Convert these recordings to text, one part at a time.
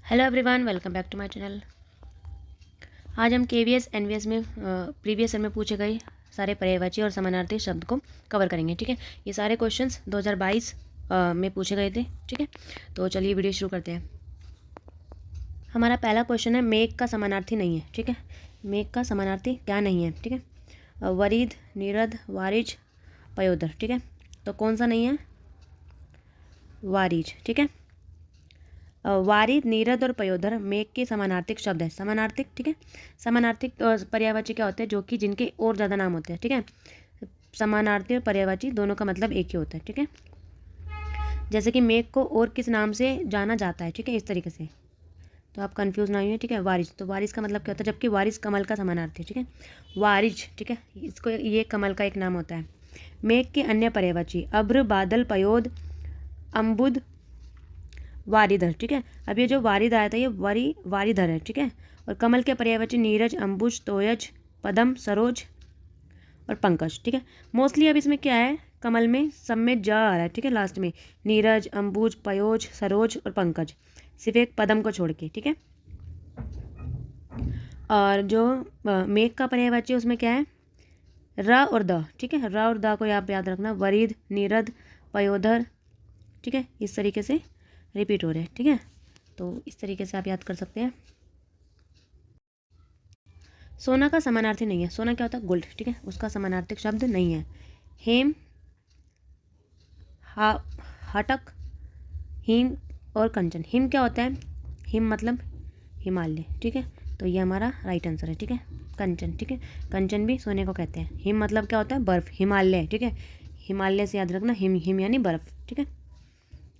Hello everyone, welcome back to my channel. आज हम KVS NVS में प्रीवियस ईयर में पूछे गए सारे पर्यायवाची और समानार्थी शब्द को कवर करेंगे। ठीक है, ये सारे क्वेश्चंस 2022 में पूछे गए थे। ठीक है, तो चलिए वीडियो शुरू करते हैं। हमारा पहला क्वेश्चन है, मेघ का समानार्थी नहीं है। ठीक है, मेघ का समानार्थी क्या नहीं है? ठीक है, वरीद, नीरद, वारिज, पयोदर। ठीक है, तो कौन सा नहीं है? वारिज। ठीक है, वारिद, नीरद और पयोधर मेघ के समानार्थिक शब्द है। समानार्थिक, ठीक है, समानार्थिक पर्यायवाची क्या होते हैं? जो कि जिनके और ज़्यादा नाम होते हैं। ठीक है, समानार्थी और पर्यायवाची दोनों का मतलब एक ही होता है। ठीक है, जैसे कि मेघ को और किस नाम से जाना जाता है। ठीक है, इस तरीके से, तो आप कंफ्यूज ना होइए। ठीक है, वारिज, तो वारिज का मतलब क्या होता है? जबकि वारिज कमल का समानार्थी। ठीक है, वारिज, ठीक है, इसको ये कमल का एक नाम होता है। मेघ के अन्य पर्यायवाची अभ्र, बादल, पयोद, अम्बुद, वारिधर। ठीक है, अब ये जो वारिद आया था ये वारिधर है। ठीक है, और कमल के पर्यायवाची नीरज, अंबुज, तोयज, पदम, सरोज और पंकज। ठीक है, मोस्टली अब इसमें क्या है? कमल में सब में ज आ रहा है। ठीक है, लास्ट में नीरज, अंबुज, पयोज, सरोज और पंकज, सिर्फ एक पदम को छोड़ के। ठीक है, और जो मेघ का पर्यायवाची है उसमें क्या है? र और द। ठीक है, र और द को आप याद रखना, वरिद, नीरद, पयोधर। ठीक है, इस तरीके से रिपीट हो रहे हैं। ठीक है, तो इस तरीके से आप याद कर सकते हैं। सोना का समानार्थी नहीं है। सोना क्या होता है? गोल्ड। ठीक है, उसका समानार्थिक शब्द नहीं है। हेम, हा, हटक, हिम और कंचन। हिम क्या होता है? हिम मतलब हिमालय। ठीक है, तो ये हमारा राइट आंसर है। ठीक है, कंचन, ठीक है, कंचन भी सोने को कहते हैं। हिम मतलब क्या होता है? बर्फ, हिमालय। ठीक है, हिमालय से याद रखना, हिम हिम यानी बर्फ। ठीक है,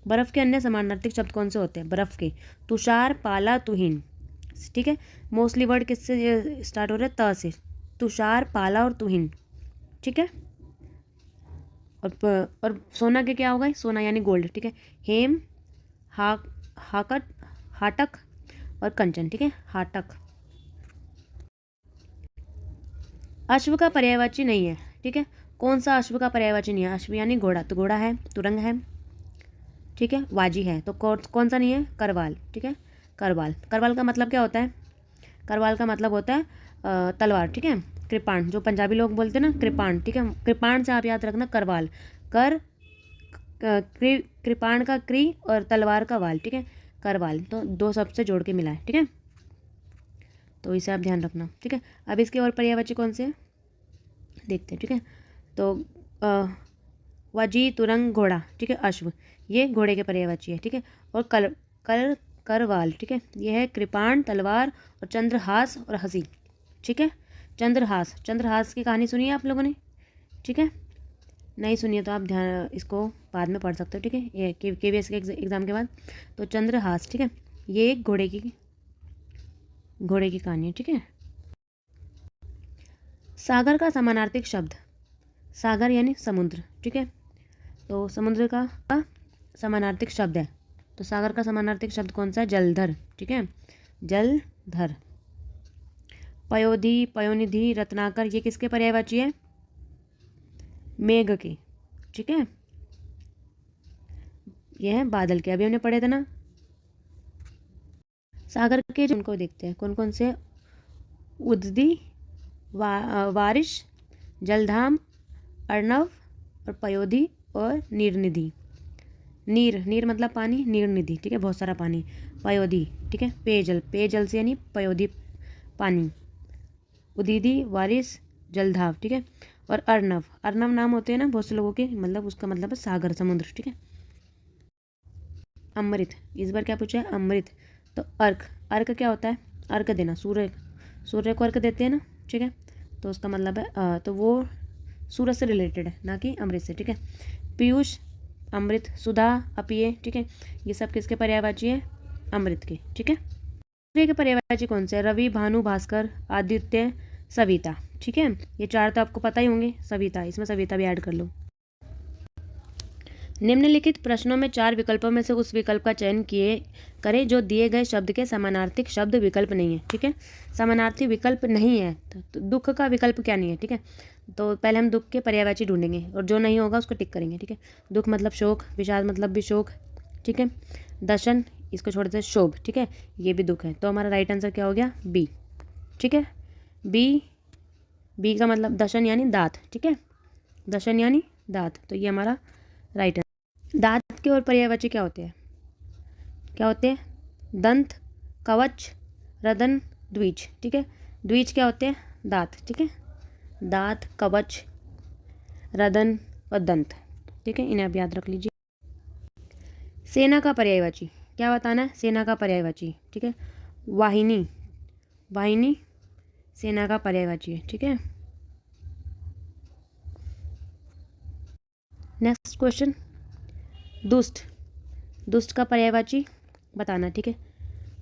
बर्फ के अन्य समानार्थी शब्द कौन से होते हैं? बर्फ के तुषार, पाला, तुहिन। ठीक है, मोस्टली वर्ड किससे स्टार्ट हो रहे हैं? त से। तुषार, पाला और तुहिन। ठीक है, और सोना के क्या होगा? सोना यानी गोल्ड। ठीक है, हेम, हा, हाकट, हाटक और कंचन। ठीक है, हाटक। अश्व का पर्यायवाची नहीं है। ठीक है, कौन सा अश्व का पर्यायवाची नहीं है? अश्व यानी घोड़ा, तो घोड़ा है, तुरंग है। ठीक है, वाजी है, तो कौन सा नहीं है? करवाल। ठीक है, करवाल। करवाल का मतलब क्या होता है? करवाल का मतलब होता है तलवार। ठीक है, कृपाण, जो पंजाबी लोग बोलते हैं ना, कृपाण। ठीक है, कृपाण से आप याद रखना करवाल। कर, कृपाण का क्री और तलवार का वाल। ठीक है, करवाल, तो दो शब्द से जोड़ के मिला है। ठीक है, तो इसे आप ध्यान रखना। ठीक है, अब इसके और पर्यायवाची कौन से हैं देखते हैं। ठीक है, तो वाजी, तुरंग, घोड़ा। ठीक है, अश्व, ये घोड़े के पर्यायवाची है। ठीक है, और करवाल। ठीक है, यह है कृपाण, तलवार और चंद्रहास और हंसी। ठीक है, चंद्रहास, चंद्रहास की कहानी सुनी है आप लोगों ने? ठीक है, नहीं सुनिए तो आप ध्यान इसको बाद में पढ़ सकते हो। ठीक है, ये केवीएस के एग्जाम के बाद। तो चंद्रहास, ठीक है, ये एक घोड़े की कहानी है। ठीक है, सागर का समानार्थिक शब्द, सागर यानी समुद्र। ठीक है, तो समुद्र का समानार्थिक शब्द है, तो सागर का समानार्थिक शब्द कौन सा है? जलधर। ठीक है, जलधर। पयोधि, पयोनिधि, रत्नाकर, ये किसके पर्यायवाची है? मेघ के। ठीक है, ये है बादल के, अभी हमने पढ़े थे ना। सागर के जो उनको देखते हैं, कौन कौन से? उददी, वारिश, जलधाम, अर्णव और पयोधि और नीरनिधि। नीर मतलब पानी, नीरनिधि। ठीक है, बहुत सारा पानी। पयोधि, ठीक है, पेयजल, पेयजल से यानी पयोधि, पानी। उदीदी, वारिस, जलधाव। ठीक है, और अर्णव, अर्णव नाम होते हैं ना बहुत से लोगों के, मतलब उसका मतलब है सागर, समुद्र। ठीक है, अमृत, इस बार क्या पूछा है? अमृत। तो अर्क, अर्क क्या होता है? अर्क देना, सूर्य को अर्क देते हैं ना। ठीक है, तो उसका मतलब है तो वो सूरज से रिलेटेड है, ना कि अमृत से। ठीक है, पीयूष, अमृत, सुधा, अपिय। ठीक है, ये सब किसके पर्यायवाची है? अमृत के। ठीक है, सूर्य के पर्यायवाची कौन से? रवि, भानु, भास्कर, आदित्य, सविता। ठीक है, ये चार तो आपको पता ही होंगे। सविता, इसमें सविता भी ऐड कर लो। निम्नलिखित प्रश्नों में 4 विकल्पों में से उस विकल्प का चयन करें जो दिए गए शब्द के समानार्थिक शब्द विकल्प नहीं है। ठीक है, समानार्थी विकल्प नहीं है, तो दुख का विकल्प क्या नहीं है? ठीक है, तो पहले हम दुख के पर्यायवाची ढूंढेंगे और जो नहीं होगा उसको टिक करेंगे। ठीक है, दुख मतलब शोक, विषाद मतलब भी शोक। ठीक है, दर्शन इसको छोड़ देते शोभ, ठीक है, ये भी दुख है। तो हमारा राइट आंसर क्या हो गया? बी, ठीक है। बी का मतलब दशन यानी दांत, ठीक है, दशन यानी दांत, तो ये हमारा राइट आंसर। दांत के और पर्यायवाची क्या होते हैं? क्या होते हैं? दंत, कवच, रदन, द्विज, ठीक है। द्विज क्या होते हैं? दांत, ठीक है, दांत, कवच, रदन और दंत, ठीक है, इन्हें आप याद रख लीजिए। सेना का पर्यायवाची क्या बताना है? सेना का पर्यायवाची, ठीक है, वाहिनी, वाहिनी सेना का पर्यायवाची है, ठीक है। नेक्स्ट क्वेश्चन, दुष्ट, दुष्ट का पर्यायवाची बताना, ठीक है।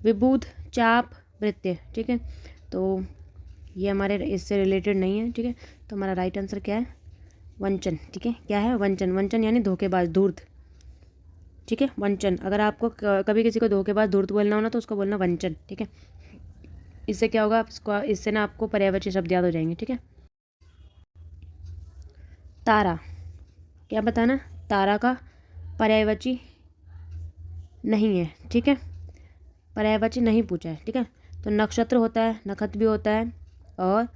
विबुध, चाप, वृत्य, ठीक है, तो ये हमारे इससे रिलेटेड नहीं है, ठीक है। तो हमारा राइट आंसर क्या है? वंचन, ठीक है, क्या है? वंचन, वंचन यानी धोखेबाज, धूर्त, ठीक है, वंचन। अगर आपको कभी किसी को धोखेबाज धूर्त बोलना हो ना तो उसको बोलना वंचन, ठीक है। इससे क्या होगा? इससे ना आपको पर्यायवाची शब्द याद हो जाएंगे, ठीक है। तारा, क्या बताना? तारा का पर्यायवाची नहीं है, ठीक है, पर्यायवाची नहीं पूछा है, ठीक है। तो नक्षत्र होता है, नखत भी होता है और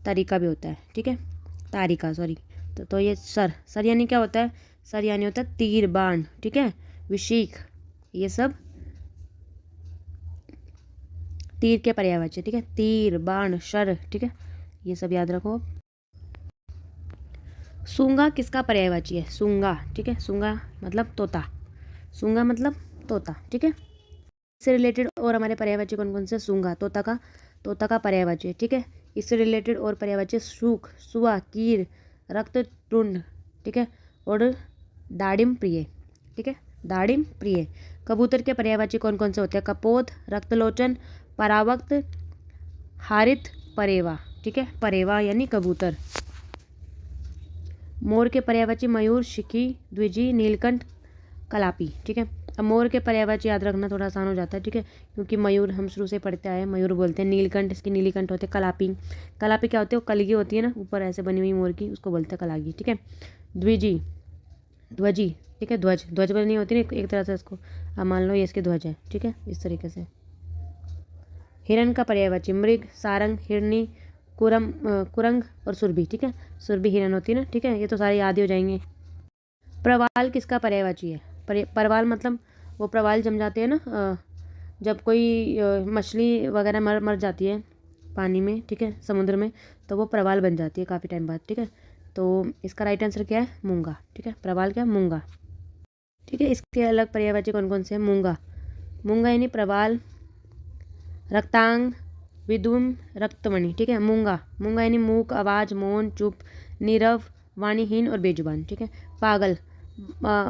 तरीका भी होता है, ठीक है, तारिका, सॉरी। तो ये सर, सर यानी क्या होता है? सर यानी होता है तीर, बाण, ठीक है, विशीख, ये सब तीर के पर्यायवाची, ठीक है, तीर, बाण, शर, ठीक है, ये सब याद रखो। सूंगा किसका पर्यायवाची है? सूंगा, ठीक है, सूंगा मतलब तोता, सूंगा मतलब तोता, ठीक है। इससे रिलेटेड और हमारे पर्यायवाची कौन कौन से? सूंगा, तोता का पर्यायवाची है, ठीक है। इससे रिलेटेड और पर्यायवाची सूख, सुआ, कीर, रक्त टुंड, ठीक है, और दाड़िम प्रिय, ठीक है, दाड़िम प्रिय। कबूतर के पर्यायवाची कौन कौन से होते हैं? कपोत, रक्तलोचन, परावक्त, हारित, परेवा, ठीक है, परेवा यानी कबूतर। मोर के पर्यायवाची मयूर, शिखी, द्विजी, नीलकंठ, कलापी, ठीक है। अब मोर के पर्यायवाची याद रखना थोड़ा आसान हो जाता है, ठीक है, क्योंकि मयूर हम शुरू से पढ़ते आए हैं, मयूर बोलते हैं। नीलकंठ, इसकी नीलीकंठ होते हैं। कलापी, कलापी क्या होती है? वो कलगी होती है ना ऊपर ऐसे बनी हुई मोर की, उसको बोलते हैं कलागी, ठीक है। द्विजी, ध्वजी, ठीक है, ध्वज, ध्वज बनी होती है एक तरह से, इसको अब मान लो ये इसकी ध्वज है, ठीक है, इस तरीके से। हिरण का पर्यायवाची मृग, सारंग, हिरणी, कुरंग और सुरभि, ठीक है, सुरभि हिरण होती है ना, ठीक है, ये तो सारे याद ही हो जाएंगे। प्रवाल किसका पर्यायवाची है? प्रवाल मतलब वो प्रवाल जम जाते हैं ना, जब कोई मछली वगैरह मर जाती है पानी में, ठीक है, समुद्र में, तो वो प्रवाल बन जाती है काफ़ी टाइम बाद, ठीक है। तो इसका राइट आंसर क्या है? मूंगा, ठीक है, प्रवाल क्या? मूंगा, ठीक है। इसके अलग पर्यायवाची कौन कौन से हैं? मूंगा, मूंगा यानी प्रवाल, रक्तांग, विदुम, रक्तमणि, ठीक है। मूंगा, मूंगा यानी मूक, आवाज़, मौन, चुप, नीरव, वाणीहीन और बेजुबान, ठीक है। पागल,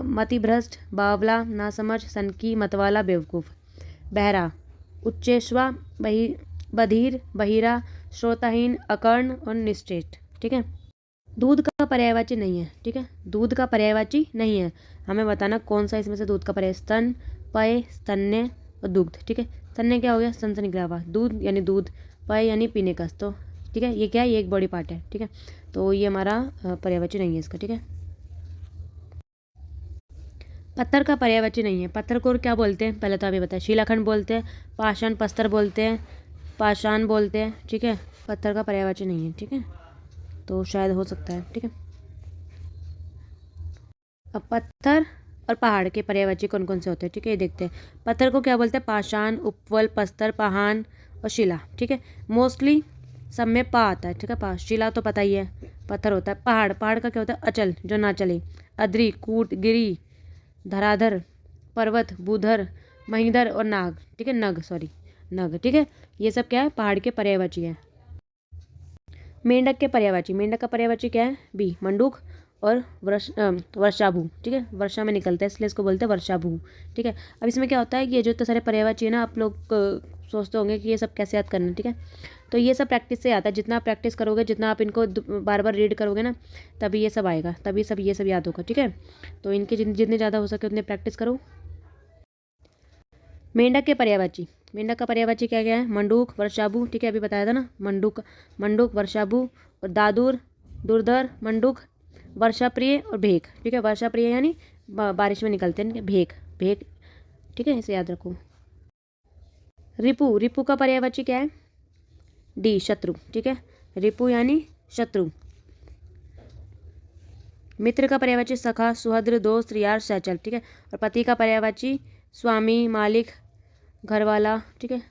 मतिभ्रष्ट, बावला, नासमझ, सनकी, मतवाला, बेवकूफ़। बहरा, उच्चेश्वा, बधिर, बहिरा, श्रोताहीन, अकर्ण और निश्चेष्ट, ठीक है। दूध का पर्यायवाची नहीं है, ठीक है, दूध का पर्यायवाची नहीं है। हमें बताना कौन सा इसमें से दूध का पर्याय? स्तन, पय, स्तन्य और दुग्ध, ठीक है। स्तन्य क्या हो गया? स्तन से निकला हुआ, दूध यानी दूध, पय यानी पीने का, तो ठीक है, ये क्या है? ये एक बॉडी पार्ट है, ठीक है, तो ये हमारा पर्यायवाची नहीं है इसका, ठीक है। पत्थर का पर्यायवाची नहीं है। पत्थर को क्या बोलते हैं? पहले तो अभी बताया, शिलाखंड बोलते हैं, पाषाण पत्थर बोलते हैं, पाषाण बोलते हैं, ठीक है। पत्थर का पर्यायवाची नहीं है, ठीक है, तो शायद हो सकता है, ठीक है। अब पत्थर और पहाड़ के पर्यायवाची कौन कौन से होते हैं, ठीक है, ये देखते हैं। पत्थर को क्या बोलते हैं? पाषाण, उपवल, पत्थर, पहान और शिला, ठीक है। मोस्टली सब में पा आता है, ठीक है, पा। शिला तो पता ही है, पत्थर होता है। पहाड़, पहाड़ का क्या होता है? अचल, जो ना चले। अद्री, कूट, गिरी, धराधर, पर्वत, भूधर, महीधर और नाग, ठीक है, नग, सॉरी, नग, ठीक है, ये सब क्या है? पहाड़ के पर्यायवाची है। मेंढक के पर्यायवाची, मेंढक का पर्यायवाची क्या है? बी, मंडूक और वर्षाभू, ठीक है, वर्षा में निकलता है इसलिए इसको बोलते हैं वर्षाभू, ठीक है। अब इसमें क्या होता है कि ये जो इतने सारे पर्यायवाची है ना, आप लोग सोचते होंगे कि ये सब कैसे याद करना, ठीक है, तो ये सब प्रैक्टिस से आता है। जितना आप प्रैक्टिस करोगे, जितना आप इनको बार बार रीड करोगे ना, तभी ये सब आएगा, तभी सब ये सब याद होगा, ठीक है। तो इनके जितने ज़्यादा हो सके उतने प्रैक्टिस करो। मेंढक के पर्यायवाची, मेंढक का पर्यायवाची क्या क्या है? मंडूक, वर्षाभू, ठीक है, अभी बताया था ना, मंडूक, मंडूक, वर्षाभू और दादुर, दुर्धर, मंडूक, वर्षा प्रिय और भेक, ठीक है, वर्षा प्रिय यानी बारिश में निकलते हैं, भेक, भेक, ठीक है, इसे याद रखो। रिपु, रिपु का पर्यायवाची क्या है? डी, शत्रु। ठीक है, रिपु यानी शत्रु। मित्र का पर्यायवाची सखा, सुहृद, दोस्त, यार, सहचल। ठीक है, और पति का पर्यायवाची स्वामी, मालिक, घरवाला। ठीक है,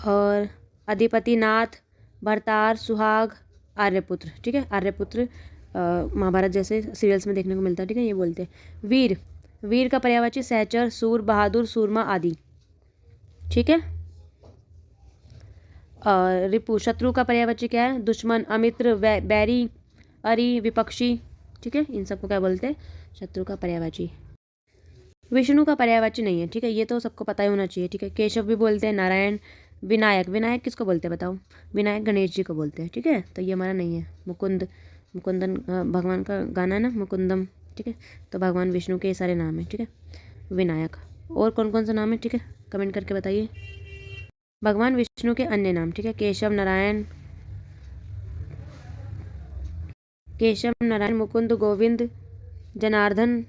और अधिपति, नाथ, भरतार, सुहाग, आर्यपुत्र। ठीक है, आर्यपुत्र महाभारत जैसे सीरियल्स में देखने को मिलता है। ठीक है, ये बोलते हैं। वीर, वीर का पर्यायवाची सहचर, सूर, बहादुर, सूरमा आदि। ठीक है, और रिपु, शत्रु का पर्यायवाची क्या है? दुश्मन, अमित्र, बैरी, अरि, विपक्षी। ठीक है, इन सबको क्या बोलते हैं? शत्रु का पर्यायवाची। विष्णु का पर्यायवाची नहीं है। ठीक है, ये तो सबको पता ही होना चाहिए। ठीक है, केशव भी बोलते हैं, नारायण, विनायक, विनायक किसको बोलते हैं बताओ? विनायक गणेश जी को बोलते हैं। ठीक है, तो ये हमारा नहीं है। मुकुंद, मुकुंदन भगवान का गाना है ना, मुकुंदम। ठीक है, तो भगवान विष्णु के ये सारे नाम हैं। ठीक है, विनायक। और कौन कौन सा नाम है? ठीक है, कमेंट करके बताइए भगवान विष्णु के अन्य नाम। ठीक है, केशव, नारायण, केशव, नारायण, मुकुंद, गोविंद, जनार्दन,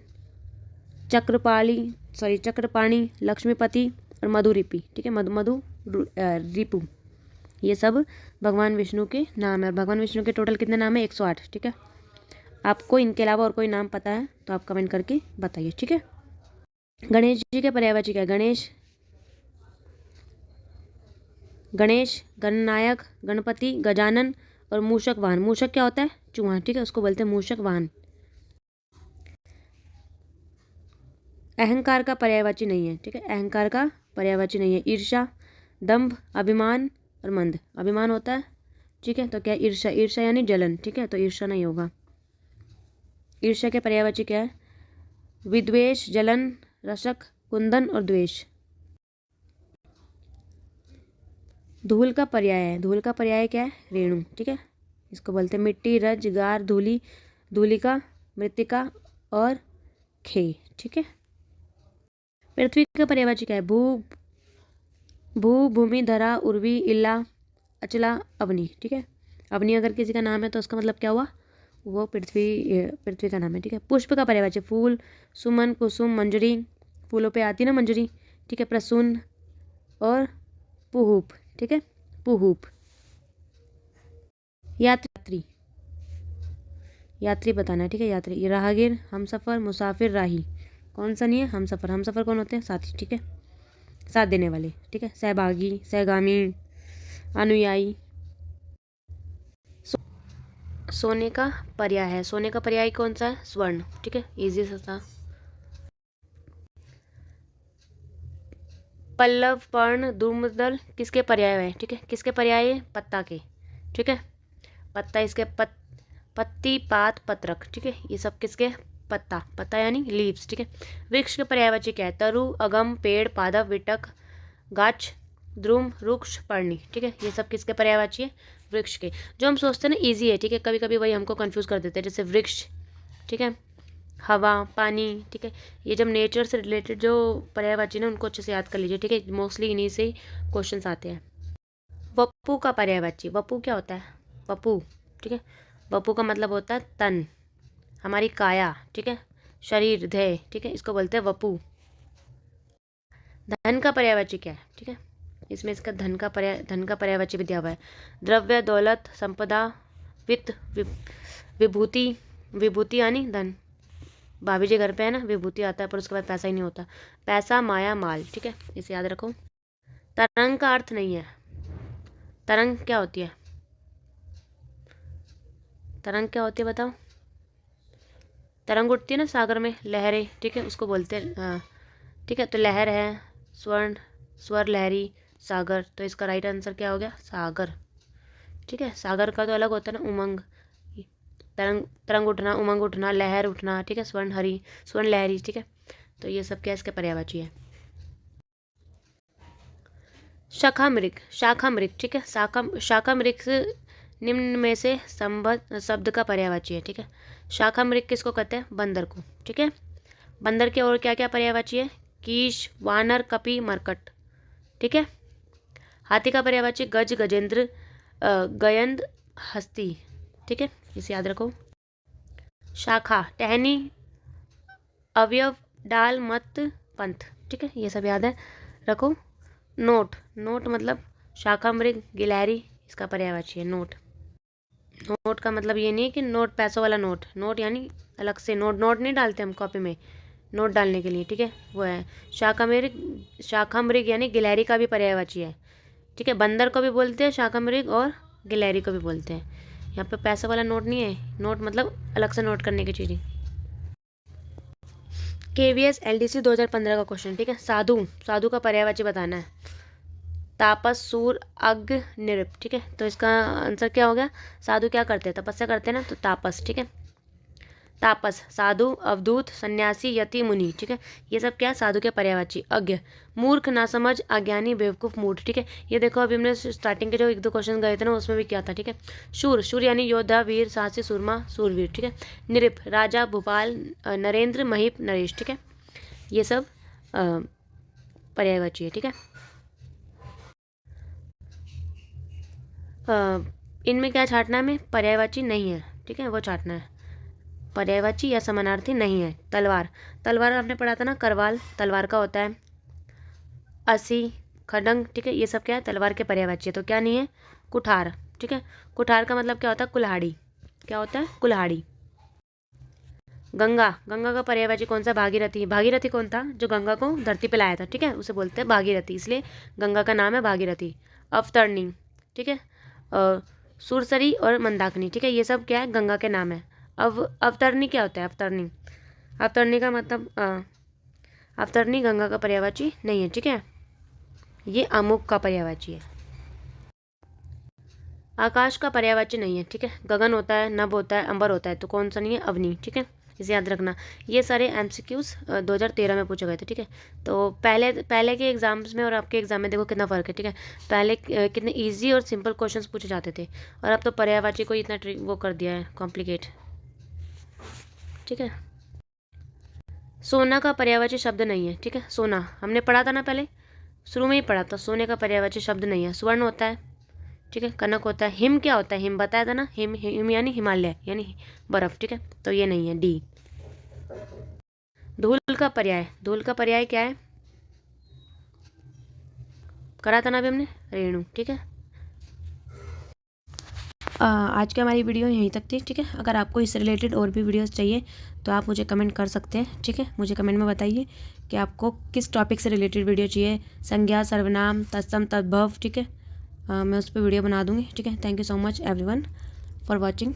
चक्रपाणी, लक्ष्मीपति और मधुरिपी। ठीक है, मधु रिपु, ये सब भगवान विष्णु के नाम है। भगवान विष्णु के टोटल कितने नाम है? 108। ठीक है, आपको इनके अलावा और कोई नाम पता है तो आप कमेंट करके बताइए। ठीक है, गणेश जी के पर्यायवाची क्या है? गणेश, गणेश, गणनायक, गणपति, गजानन और मूषक वाहन। मूषक क्या होता है? चूहा। ठीक है, उसको बोलते हैं मूषक वाहन। अहंकार का पर्यायवाची नहीं है। ठीक है, अहंकार का पर्यायवाची नहीं है। ईर्ष्या, दंभ, अभिमान और मंद। अभिमान होता है। ठीक है, तो क्या ईर्ष्या? ईर्ष्या यानी जलन। ठीक है, तो ईर्ष्या नहीं होगा। ईर्ष्या के पर्यायवाची क्या है? विद्वेष, जलन, रशक, कुंदन और द्वेष। धूल का पर्याय है। धूल का पर्याय क्या है? रेणु। ठीक है, इसको बोलते हैं मिट्टी, रज, गार, धूली, धूलिका, मृत्तिका और खे। ठीक है, पृथ्वी का पर्यायवाची क्या है? भू, भूमि, धरा, उर्वी, इल्ला, अचला, अवनी। ठीक है, अवनी अगर किसी का नाम है तो उसका मतलब क्या हुआ? वो पृथ्वी का नाम है। ठीक है, पुष्प का पर्यायवाची फूल, सुमन, कुसुम, मंजरी, फूलों पे आती है ना मंजरी। ठीक है, प्रसून और पुहूप। ठीक है, पुहूप। यात्री, यात्री बताना है। ठीक है, यात्री, राहगीर, हमसफर, मुसाफिर, राही। कौन सा नहीं है? हमसफर। हमसफर कौन होते हैं? साथी। ठीक है, साथ देने वाले। ठीक है, सहभागी, सहगामी, अनुयायी। सोने का पर्याय है। सोने का पर्याय कौन सा है? स्वर्ण। ठीक है, इजी सा था। पल्लव, पर्ण, दुर्मदल किसके पर्याय है? ठीक है, किसके पर्याय है? पत्ता के। ठीक है, पत्ता, इसके पत्ती, पात, पत्रक। ठीक है, ये सब किसके? पत्ता। पत्ता यानी लीव्स। ठीक है, वृक्ष के पर्यायवाची क्या है? तरु, अगम, पेड़, पादप, विटक, गाछ, द्रुम, वृक्ष, पर्णी। ठीक है, ये सब किसके पर्यायवाची है? वृक्ष के। जो हम सोचते हैं ना इजी है, ठीक है, कभी कभी वही हमको कंफ्यूज कर देते हैं। जैसे वृक्ष, ठीक है, हवा, पानी। ठीक है, ये जब नेचर से रिलेटेड जो पर्यायवाची ना उनको अच्छे से याद कर लीजिए। ठीक है, मोस्टली इन्हीं से ही क्वेश्चन आते हैं। वपु का पर्यायवाची, वपु क्या होता है? वपु, ठीक है, वपु का मतलब होता है तन, हमारी काया। ठीक है, शरीर, देह। ठीक है, इसको बोलते हैं वपु। धन का पर्यायवाची क्या है? ठीक है, इसमें इसका धन का पर्यायवाची भी दिया हुआ है। द्रव्य, दौलत, संपदा, वित्त, विभूति। विभूति यानी धन। भाभी जी घर पे है ना, विभूति आता है पर उसके बाद पैसा ही नहीं होता। पैसा, माया, माल। ठीक है, इसे याद रखो। तरंग का अर्थ नहीं है। तरंग क्या होती है? तरंग क्या होती है बताओ? तरंग उठती है ना सागर में, लहरें। ठीक है, उसको बोलते हैं। ठीक है, तो लहर है, स्वर्ण, स्वर, लहरी, सागर। तो इसका राइट आंसर क्या हो गया? सागर। ठीक है, सागर का तो अलग होता है ना, उमंग। तरंग उठना, उमंग उठना, लहर उठना। ठीक है, स्वर्ण लहरी। ठीक है, तो ये सब क्या इसके पर्यायवाची है? शाखा मृग, शाखा मृग। ठीक है, शाखा मृग निम्न में से संबद्ध शब्द का पर्यायवाची है। ठीक है, शाखा मृग किसको कहते हैं? बंदर को। ठीक है, बंदर के और क्या क्या पर्यायवाची है? कीश, वानर, कपि, मरकट। ठीक है, हाथी का पर्यायवाची गज, गजेंद्र, गयंद, हस्ती। ठीक है, इसे याद रखो। शाखा, टहनी, अवयव, डाल, मत, पंथ। ठीक है, ये सब याद है रखो। नोट, नोट मतलब शाखा मृग गिलहरी, इसका पर्यायवाची है नोट। नोट का मतलब ये नहीं है कि नोट पैसों वाला नोट, नोट यानी अलग से नोट, नोट नहीं डालते हम कॉपी में नोट डालने के लिए, ठीक है, वो है शाखा मृग। शाखा मृग यानी गिलहरी का भी पर्यायवाची है, ठीक है, बंदर को भी बोलते हैं शाखा मृग और गिलहरी को भी बोलते हैं। यहाँ पे पैसे वाला नोट नहीं है, नोट मतलब अलग से नोट करने की चीज़ें। KVS LDC 2015 का क्वेश्चन, ठीक है, साधु, साधु का पर्यायवाची बताना है। तापस, सूर, अग्र, नृप, ठीक है, तो इसका आंसर क्या हो गया, साधु क्या करते हैं, तपस्या करते हैं ना, तो तापस, ठीक है, तापस, साधु, अवधूत, सन्यासी, यति, मुनि, ठीक है, ये सब क्या है, साधु के पर्यायवाची। अज्ञ, मूर्ख, नासमझ, अज्ञानी, बेवकूफ, मूढ़, ठीक है, ये देखो अभी हमने स्टार्टिंग के जो 1-2 क्वेश्चन गए थे ना, उसमें भी किया था, ठीक है। शूर, शूर यानी योद्धा, वीर, साहसी, सूरमा, सूरवीर, ठीक है। नृप, राजा, भूपाल, नरेंद्र, महीप, नरेश, ठीक है, ये सब पर्यायवाची है, ठीक है। इनमें क्या छांटना है, हमें पर्यायवाची नहीं है, ठीक है, वो छांटना है, पर्यायवाची या समानार्थी नहीं है। तलवार, तलवार आपने पढ़ा था ना, करवाल तलवार का होता है। असी, खडंग, ठीक है, ये सब क्या है, तलवार के पर्यायवाची है, तो क्या नहीं है, कुठार, ठीक है, कुठार का मतलब क्या होता है, कुल्हाड़ी, क्या होता है, कुल्हाड़ी। गंगा, गंगा का पर्यायवाची कौन सा, भागीरथी, भागीरथी कौन था, जो गंगा को धरती पे लाया था, ठीक है, उसे बोलते हैं भागीरथी, इसलिए गंगा का नाम है भागीरथी। अवतरणी, ठीक है, सुरसरी और मंदाकिनी, ठीक है, ये सब क्या है, गंगा के नाम है। अवतरणी क्या होता है, अवतरणी, अवतरणी का मतलब अवतरणी गंगा का पर्यायवाची नहीं है, ठीक है, ये अमुक का पर्यायवाची है। आकाश का पर्यायवाची नहीं है, ठीक है, गगन होता है, नभ होता है, अंबर होता है, तो कौन सा नहीं है, अवनी, ठीक है, इसे याद रखना। ये सारे MCQs 2013 में पूछे गए थे, ठीक है, तो पहले के एग्जाम्स में और आपके एग्जाम में देखो कितना फ़र्क है, ठीक है, पहले कितने इजी और सिंपल क्वेश्चंस पूछे जाते थे, और अब तो पर्यायवाची को इतना वो कर दिया है कॉम्प्लिकेट, ठीक है। सोना का पर्यायवाची शब्द नहीं है, ठीक है, सोना हमने पढ़ा था ना, पहले शुरू में ही पढ़ा था, सोने का पर्यायवाची शब्द नहीं है। स्वर्ण होता है, ठीक है, कनक होता है। हिम क्या होता है, हिम बताया था ना, हिम, हिम यानी हिमालय यानी बर्फ, ठीक है, तो ये नहीं है, डी। धूल का पर्याय, धूल का पर्याय क्या है, करा था ना अभी हमने, रेणु, ठीक है। आज की हमारी वीडियो यहीं तक थी, ठीक है, अगर आपको इससे रिलेटेड और भी वीडियोस चाहिए तो आप मुझे कमेंट कर सकते हैं, ठीक है, मुझे कमेंट में बताइए कि आपको किस टॉपिक से रिलेटेड वीडियो चाहिए, संज्ञा, सर्वनाम, तत्सम, तद्भव, ठीक है, मैं उस पर वीडियो बना दूँगी, ठीक है। Thank you so much everyone for watching.